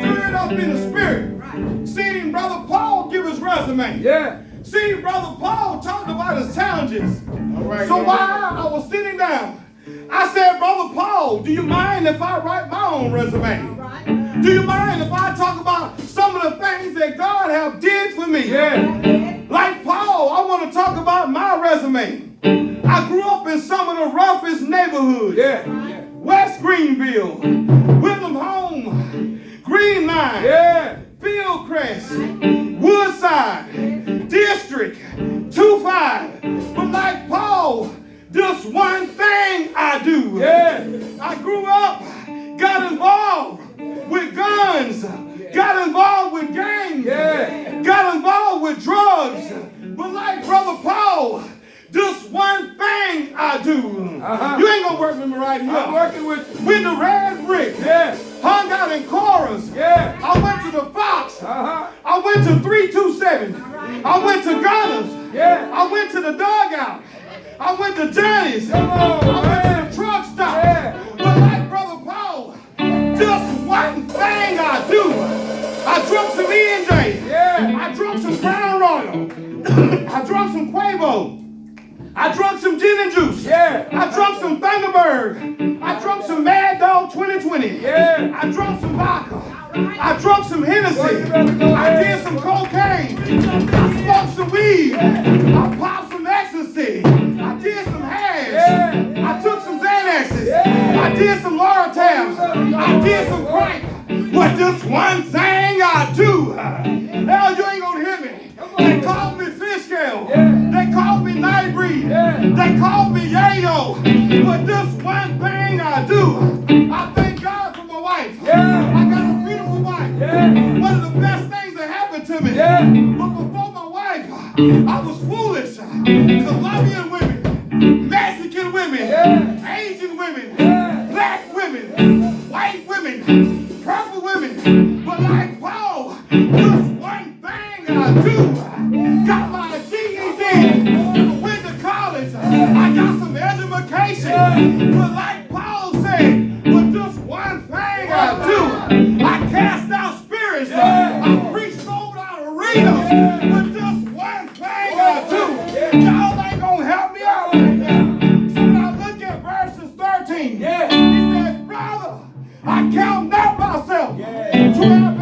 stirred up in the spirit. Right. Seeing Brother Paul give his resume. Yeah. See, Brother Paul talked about his challenges. All right. So while I was sitting down, I said, Brother Paul, do you mind if I write my own resume? Right. Do you mind if I talk about some of the things that God have did for me? Yeah. Like Paul, I want to talk about my resume. I grew up in some of the roughest neighborhoods. Yeah. West Greenville, Whitlam Home, Green Line, Yeah. Fieldcrest, Woodside, District 2-5. But like Paul, just one thing I do. Yeah. I grew up, got involved with guns, got involved with gangs, Yeah. got involved with drugs. But like Brother Paul, just one thing I do. Uh-huh. You ain't gonna work with me right here. I'm working with you. With the Red Brick. Yeah. Hung out in chorus. Yeah. I went to the Fox. Uh-huh. I went to 327. I went to Gunners. Yeah. I went to the Dugout. I went to Johnny's. Come on, I went man. to the truck stop. Yeah. But like Brother Paul, just one thing I do. I drunk some E&J. Yeah. I drunk some Crown Royal. I drunk some Quavo. I drunk some gin and juice. Yeah. I drunk some Thunderbird. I drunk some Mad Dog 2020. Yeah. I drunk some vodka. I drunk some Hennessy. Well, you better go I ahead. did some cocaine. I smoked some weed. I popped some ecstasy. I did some hash. Yeah. I took some Xanaxes. Yeah. I did some Lortabs. I did some crack. But just one thing I do. Hell, you ain't gonna hear me. They called me fish scale. Yeah. They called me night breed. Yeah. They called me yayo. But just one thing I do. I thank God for my wife. Yeah. I got a beautiful wife. Yeah. One of the best things that happened to me. Yeah. But before my wife, I was foolish. Colombian women, Mexican women, Yeah. Asian women, Yeah. black women, white women, purple women. But like Paul, just one thing I do. Got my GED, went to college, I got some education. But like Paul said, but just one thing I do. I cast out spirits. I preach sold out arenas. But just one thing I do. Y'all ain't gonna help me out right now. So when I look at verses 13, Yeah. he says, brother, I count not myself to have